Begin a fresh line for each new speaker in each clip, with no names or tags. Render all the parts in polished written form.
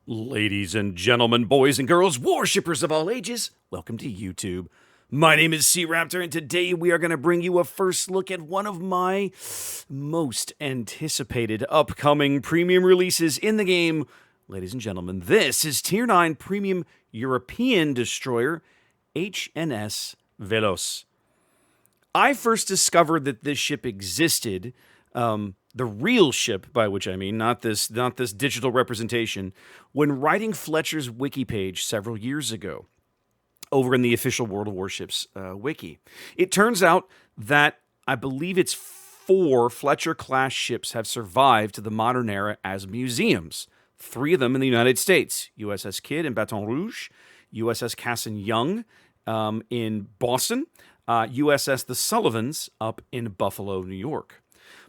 Ladies and gentlemen, boys and girls, worshippers of all ages, welcome to YouTube. My name is SeaRaptor, and today we are going to bring you a first look at one of my most anticipated upcoming premium releases in the game. Ladies and gentlemen, this is Tier 9 Premium European Destroyer, HNS Velos. I first discovered that this ship existed, the real ship, by which I mean not this digital representation, when writing Fletcher's wiki page several years ago over in the official World of Warships wiki. It turns out that I believe it's 4 Fletcher-class ships have survived to the modern era as museums. 3 of them in the United States, USS Kidd in Baton Rouge, USS Cassin Young in Boston, USS The Sullivans up in Buffalo, New York.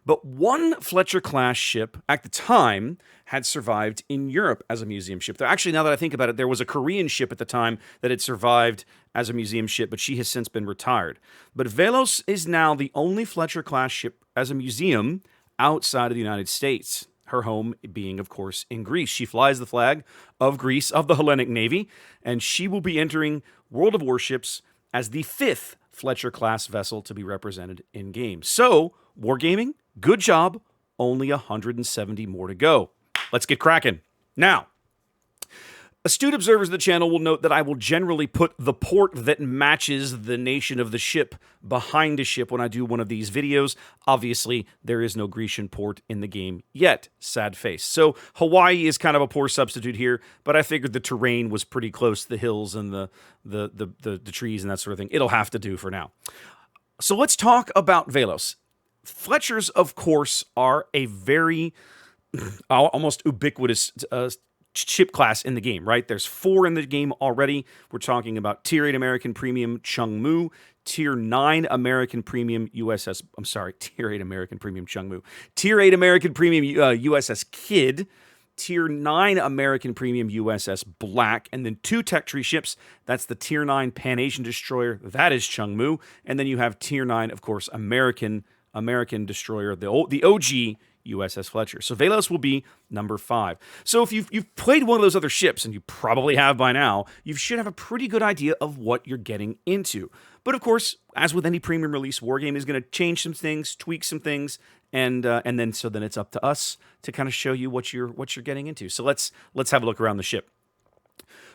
But one Fletcher-class ship at the time had survived in Europe as a museum ship. Actually, now that I think about it, there was a Korean ship at the time that had survived as a museum ship, but she has since been retired. But Velos is now the only Fletcher-class ship as a museum outside of the United States. Her home being, of course, in Greece. She flies the flag of Greece, of the Hellenic Navy, and she will be entering World of Warships as the 5th Fletcher-class vessel to be represented in-game. So, Wargaming, good job. Only 170 more to go. Let's get cracking. Now, astute observers of the channel will note that I will generally put the port that matches the nation of the ship behind a ship when I do one of these videos. Obviously, there is no Grecian port in the game yet. Sad face. So Hawaii is kind of a poor substitute here, but I figured the terrain was pretty close to the hills and the trees and that sort of thing. It'll have to do for now. So let's talk about Velos. Fletchers, of course, are a very almost ubiquitous ship class in the game, right? There's 4 in the game already. We're talking about Tier 8 American Premium Chungmu, Tier 9 American Premium USS, Tier 8 American Premium Chungmu, Tier 8 American Premium USS Kidd, Tier 9 American Premium USS Black, and then 2 tech tree ships. That's the Tier 9 Pan-Asian Destroyer, that is Chungmu, and then you have Tier 9, of course, American Destroyer, the OG USS Fletcher. So Velos will be number 5. So if you've played one of those other ships, and you probably have by now, you should have a pretty good idea of what you're getting into. But of course, as with any premium release, Wargaming is going to change some things, tweak some things, and then it's up to us to kind of show you what you're getting into. So let's have a look around the ship.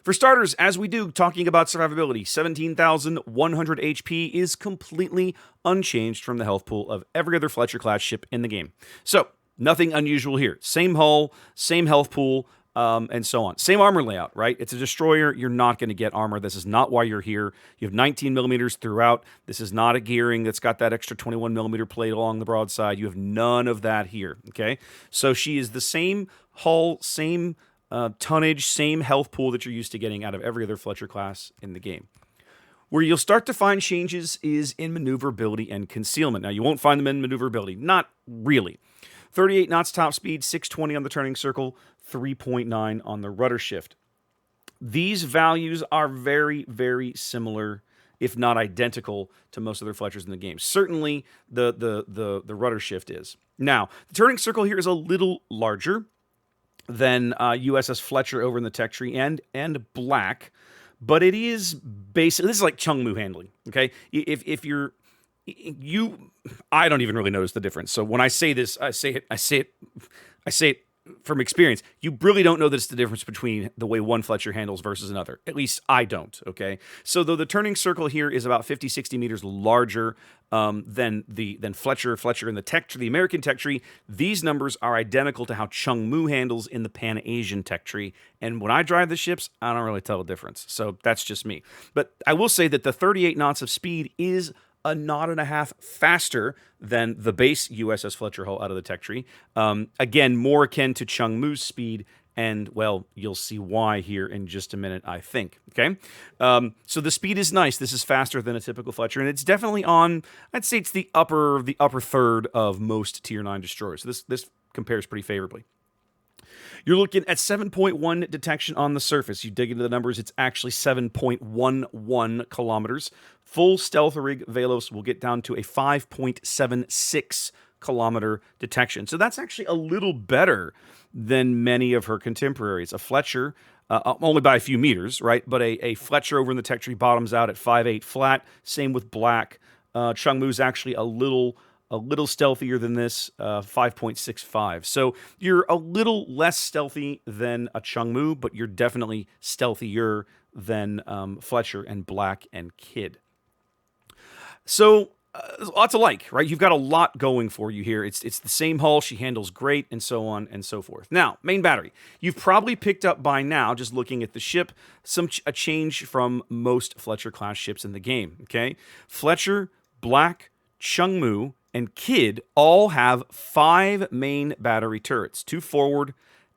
For starters, as we do, talking about survivability, 17,100 HP is completely unchanged from the health pool of every other Fletcher-class ship in the game. So, nothing unusual here. Same hull, same health pool, and so on. Same armor layout, right? It's a destroyer. You're not going to get armor. This is not why you're here. You have 19 millimeters throughout. This is not a gearing that's got that extra 21 millimeter plate along the broadside. You have none of that here, okay? So she is the same hull, same tonnage, same health pool that you're used to getting out of every other Fletcher class in the game. Where you'll start to find changes is in maneuverability and concealment. Now, you won't find them in maneuverability. Not really. 38 knots top speed, 620 on the turning circle, 3.9 on the rudder shift. These values are very, very similar, if not identical, to most other Fletchers in the game. Certainly, the rudder shift is. Now, the turning circle here is a little larger than USS Fletcher over in the tech tree and Black, but it is basically, this is like Chungmu handling, okay? If you're, I don't even really notice the difference. So when I say this, I say it from experience. You really don't know that it's the difference between the way one Fletcher handles versus another. At least I don't, okay? So though the turning circle here is about 50, 60 meters larger than Fletcher in the American tech tree, these numbers are identical to how Chungmu handles in the Pan-Asian tech tree. And when I drive the ships, I don't really tell the difference. So that's just me. But I will say that the 38 knots of speed is a knot and a half faster than the base USS Fletcher hull out of the tech tree. Again, more akin to Chungmu's speed, and, well, you'll see why here in just a minute, I think, okay? So the speed is nice. This is faster than a typical Fletcher, and it's definitely on, I'd say it's the upper third of most Tier 9 destroyers. So this compares pretty favorably. You're looking at 7.1 detection on the surface. You dig into the numbers, it's actually 7.11 kilometers. Full stealth rig Velos will get down to a 5.76 kilometer detection. So that's actually a little better than many of her contemporaries. A Fletcher, only by a few meters, right? But a Fletcher over in the tech tree bottoms out at 5.8 flat. Same with black. Chungmu's actually a little stealthier than this, 5.65. So you're a little less stealthy than a Chungmu, but you're definitely stealthier than Fletcher and Black and Kid. So lots of like, right? You've got a lot going for you here. It's the same hull. She handles great, and so on and so forth. Now, main battery. You've probably picked up by now, just looking at the ship, a change from most Fletcher-class ships in the game, okay? Fletcher, Black, Chungmu, and Kid all have 5 main battery turrets, 2 forward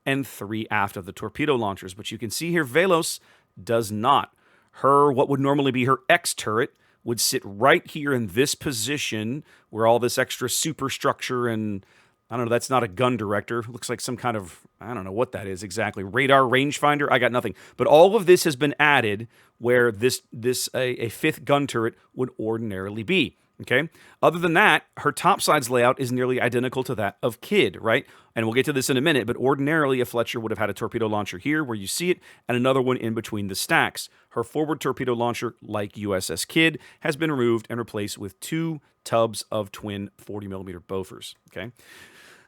and 3 aft of the torpedo launchers. But you can see here, Velos does not. What would normally be her X turret would sit right here in this position where all this extra superstructure and, I don't know, that's not a gun director. It looks like some kind of, I don't know what that is exactly. Radar rangefinder? I got nothing. But all of this has been added where a 5th gun turret would ordinarily be. Okay. Other than that, her topsides layout is nearly identical to that of Kid, right? And we'll get to this in a minute, but ordinarily a Fletcher would have had a torpedo launcher here where you see it, and another one in between the stacks. Her forward torpedo launcher, like USS Kid, has been removed and replaced with 2 tubs of twin 40mm Bofors. Okay.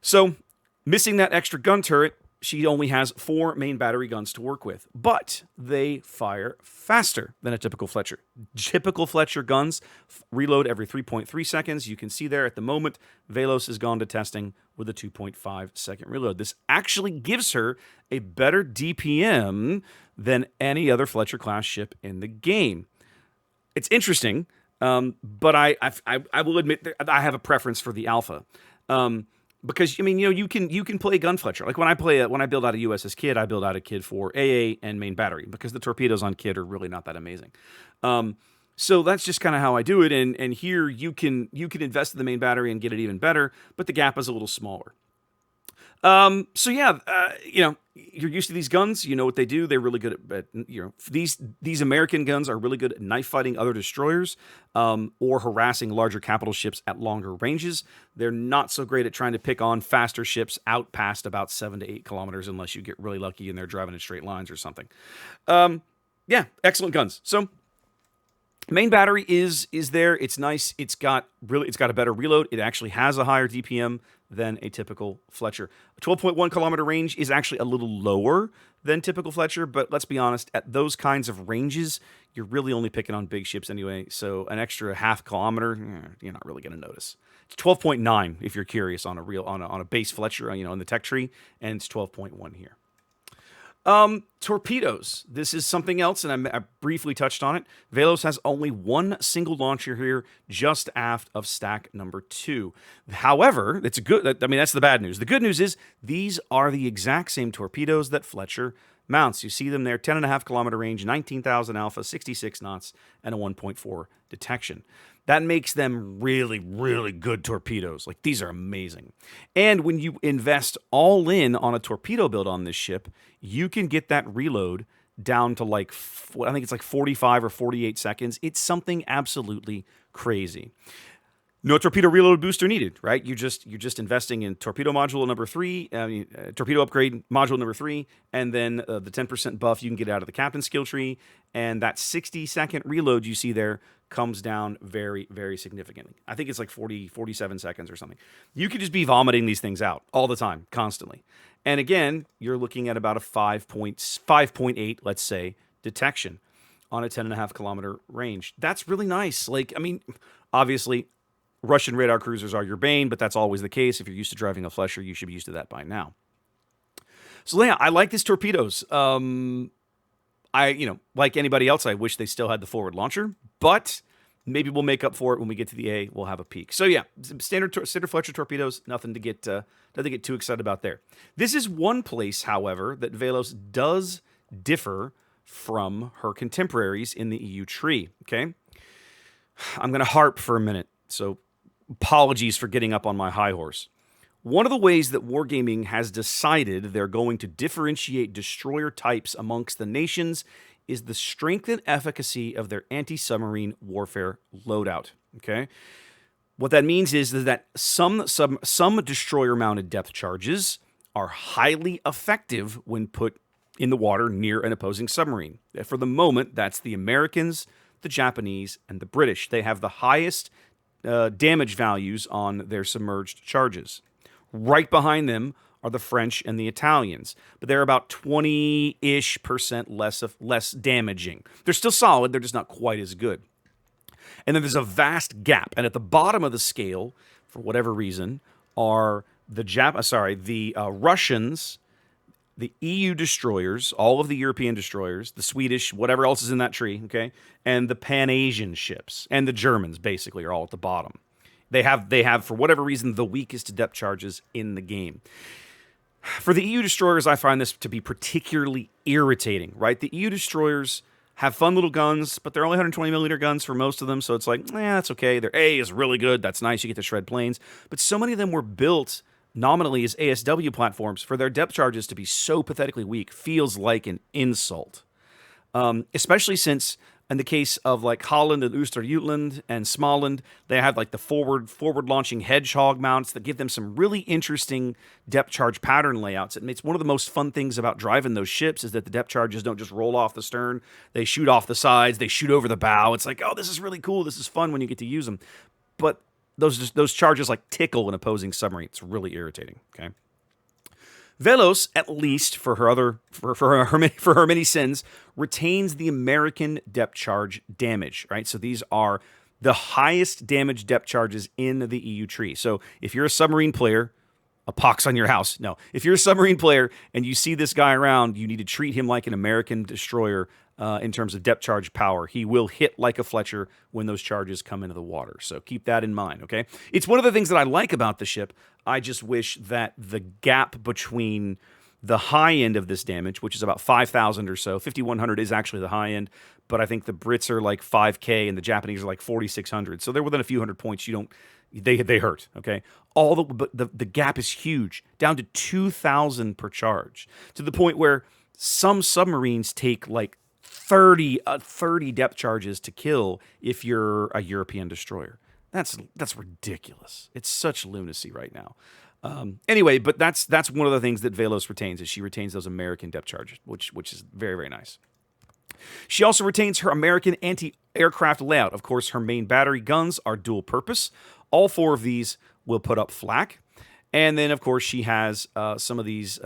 So missing that extra gun turret, she only has 4 main battery guns to work with, but they fire faster than a typical Fletcher. Typical Fletcher guns reload every 3.3 seconds. You can see there at the moment, Velos has gone to testing with a 2.5 second reload. This actually gives her a better DPM than any other Fletcher-class ship in the game. It's interesting, but I will admit that I have a preference for the Alpha. Because, I mean, you can play gun Fletcher. Like when I build out a USS Kid, I build out a Kid for AA and main battery because the torpedoes on Kid are really not that amazing. So that's just kind of how I do it. And here you can invest in the main battery and get it even better, but the gap is a little smaller. So yeah, you're used to these guns. You know what they do. They're really good at these American guns are really good at knife fighting other destroyers, or harassing larger capital ships at longer ranges. They're not so great at trying to pick on faster ships out past about 7 to 8 kilometers, unless you get really lucky and they're driving in straight lines or something. Yeah, excellent guns. So main battery is there. It's nice. It's got a better reload. It actually has a higher DPM than a typical Fletcher. A 12.1 kilometer range is actually a little lower than typical Fletcher, but let's be honest, at those kinds of ranges, you're really only picking on big ships anyway, so an extra half kilometer, you're not really going to notice. It's 12.9 if you're curious on a base Fletcher, in the tech tree, and it's 12.1 here. Torpedoes. This is something else, and I briefly touched on it. Velos has only 1 single launcher here, just aft of stack number 2. However, that's the bad news. The good news is these are the exact same torpedoes that Fletcher mounts. You see them there, 10.5 kilometer range, 19,000 alpha, 66 knots, and a 1.4 detection. That makes them really, really good torpedoes. Like, these are amazing. And when you invest all in on a torpedo build on this ship, you can get that reload down to I think it's like 45 or 48 seconds. It's something absolutely crazy. No torpedo reload booster needed, right? You're just investing in torpedo module number 3, torpedo upgrade module number 3, and then the 10% buff you can get out of the captain skill tree, and that 60-second reload you see there comes down very, very significantly. I think it's like 47 seconds or something. You could just be vomiting these things out all the time, constantly. And again, you're looking at about a 5.8, let's say, detection on a 10.5 kilometer range. That's really nice. Obviously, Russian radar cruisers are your bane, but that's always the case. If you're used to driving a Fletcher, you should be used to that by now. So yeah, I like these torpedoes. Like anybody else, I wish they still had the forward launcher, but maybe we'll make up for it when we get to the A. We'll have a peek. So yeah, standard Fletcher torpedoes, nothing to get too excited about there. This is one place, however, that Velos does differ from her contemporaries in the EU tree. Okay, I'm going to harp for a minute, so apologies for getting up on my high horse. One of the ways that Wargaming has decided they're going to differentiate destroyer types amongst the nations is the strength and efficacy of their anti-submarine warfare loadout. Okay? What that means is that some destroyer-mounted depth charges are highly effective when put in the water near an opposing submarine. For the moment, that's the Americans, the Japanese, and the British. They have the highest damage values on their submerged charges. Right behind them are the French and the Italians, but they're about 20-ish% less damaging. They're still solid, they're just not quite as good. And then there's a vast gap, and at the bottom of the scale, for whatever reason, are the Russians, the EU destroyers, all of the European destroyers, the Swedish, whatever else is in that tree, okay, and the Pan-Asian ships, and the Germans, basically, are all at the bottom. They have, for whatever reason, the weakest depth charges in the game. For the EU destroyers, I find this to be particularly irritating, right? The EU destroyers have fun little guns, but they're only 120mm guns for most of them, so it's like, that's okay. Their A is really good. That's nice. You get to shred planes. But so many of them were built nominally as ASW platforms. For their depth charges to be so pathetically weak feels like an insult. Especially since in the case of like Holland and Oosterjutland and Småland, they have like the forward launching hedgehog mounts that give them some really interesting depth charge pattern layouts. It's one of the most fun things about driving those ships is that the depth charges don't just roll off the stern. They shoot off the sides. They shoot over the bow. It's like, oh, this is really cool. This is fun when you get to use them. But those charges like tickle an opposing submarine. It's really irritating. Okay. Velos, at least for her many sins, retains the American depth charge damage, right? So these are the highest damage depth charges in the EU tree. So if you're a submarine player, a pox on your house. No, if you're a submarine player and you see this guy around, you need to treat him like an American destroyer in terms of depth charge power. He will hit like a Fletcher when those charges come into the water. So keep that in mind, okay? It's one of the things that I like about the ship. I just wish that the gap between the high end of this damage, which is about 5,000 or so, 5,100 is actually the high end, but I think the Brits are like 5K and the Japanese are like 4,600. So they're within a few hundred points. They hurt, okay? But the gap is huge, down to 2,000 per charge, to the point where some submarines take like 30 depth charges to kill if you're a European destroyer. That's ridiculous. It's such lunacy right now. Anyway, but that's one of the things that Velos retains is she retains those American depth charges, which is very, very nice. She also retains her American anti-aircraft layout. Of course, her main battery guns are dual purpose. All four of these will put up flak. And then, of course, she has some of these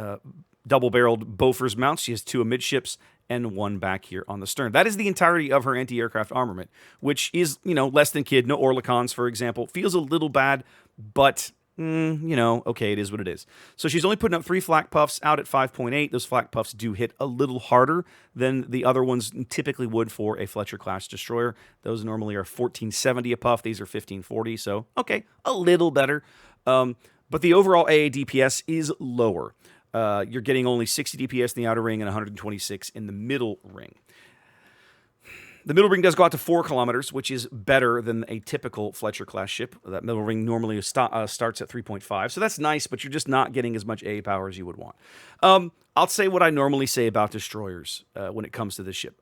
double-barreled Bofors mounts. She has two amidships and one back here on the stern. That is the entirety of her anti-aircraft armament, which is, less than kid. No Orlikons, for example. Feels a little bad, but, okay, it is what it is. So she's only putting up 3 flak puffs out at 5.8. Those flak puffs do hit a little harder than the other ones typically would for a Fletcher-class destroyer. Those normally are 1470 a puff. These are 1540, so, okay, a little better. But the overall AA DPS is lower. You're getting only 60 DPS in the outer ring and 126 in the middle ring. The middle ring does go out to 4 kilometers, which is better than a typical Fletcher-class ship. That middle ring normally starts at 3.5, so that's nice, but you're just not getting as much AA power as you would want. I'll say what I normally say about destroyers when it comes to this ship.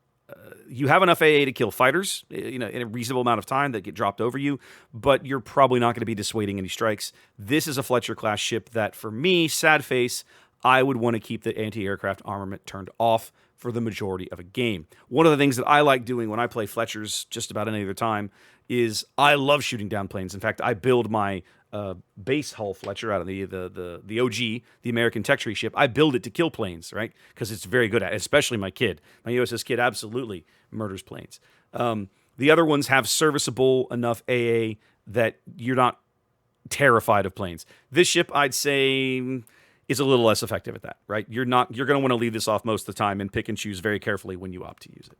You have enough AA to kill fighters, in a reasonable amount of time that get dropped over you, but you're probably not going to be dissuading any strikes. This is a Fletcher-class ship that, for me, sad face, I would want to keep the anti-aircraft armament turned off for the majority of a game. One of the things that I like doing when I play Fletchers just about any other time is I love shooting down planes. In fact, I build my base hull Fletcher out of the OG, the American Tech Tree ship. I build it to kill planes, right? Because it's very good at it, especially my kid. My USS kid absolutely murders planes. The other ones have serviceable enough AA that you're not terrified of planes. This ship, I'd say, is a little less effective at that, right? You're going to want to leave this off most of the time and pick and choose very carefully when you opt to use it.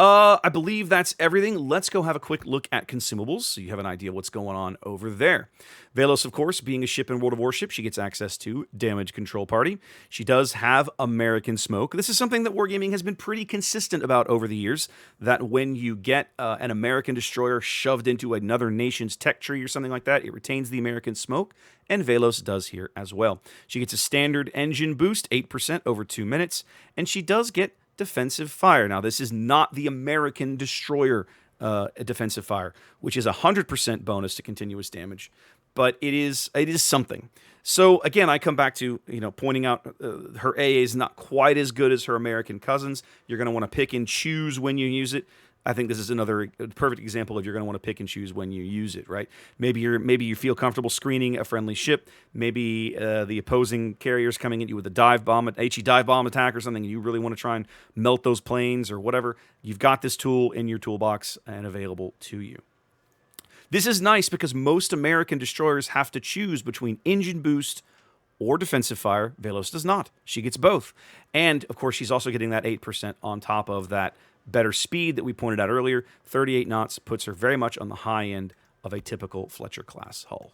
I believe that's everything. Let's go have a quick look at consumables so you have an idea what's going on over there. Velos, of course, being a ship in World of Warships, she gets access to Damage Control Party. She does have American Smoke. This is something that Wargaming has been pretty consistent about over the years, that when you get an American destroyer shoved into another nation's tech tree or something like that, it retains the American Smoke, and Velos does here as well. She gets a standard engine boost, 8% over 2 minutes, and she does get defensive fire. Now, this is not the American destroyer a defensive fire, which is 100% bonus to continuous damage. But it is something. So again, I come back to pointing out her AA is not quite as good as her American cousins. You're going to want to pick and choose when you use it. I think this is another perfect example of you're going to want to pick and choose when you use it, right? Maybe you feel comfortable screening a friendly ship. Maybe the opposing carrier's coming at you with a dive bomb, HE dive bomb attack or something, and you really want to try and melt those planes or whatever. You've got this tool in your toolbox and available to you. This is nice because most American destroyers have to choose between engine boost or defensive fire. Velos does not. She gets both. And, of course, she's also getting that 8% on top of that better speed that we pointed out earlier. 38 knots puts her very much on the high end of a typical Fletcher-class hull.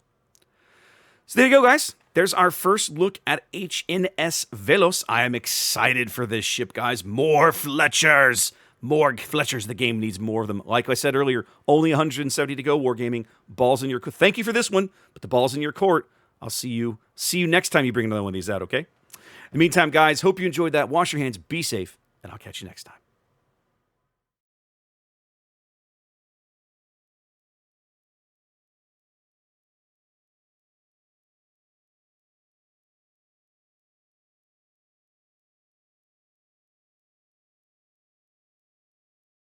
So there you go, guys. There's our first look at HNS Velos. I am excited for this ship, guys. More Fletchers. More Fletchers. The game needs more of them. Like I said earlier, only 170 to go, Wargaming. Ball's in your court. Thank you for this one, but the ball's in your court. I'll see you next time you bring another one of these out, okay? In the meantime, guys, hope you enjoyed that. Wash your hands, be safe, and I'll catch you next time.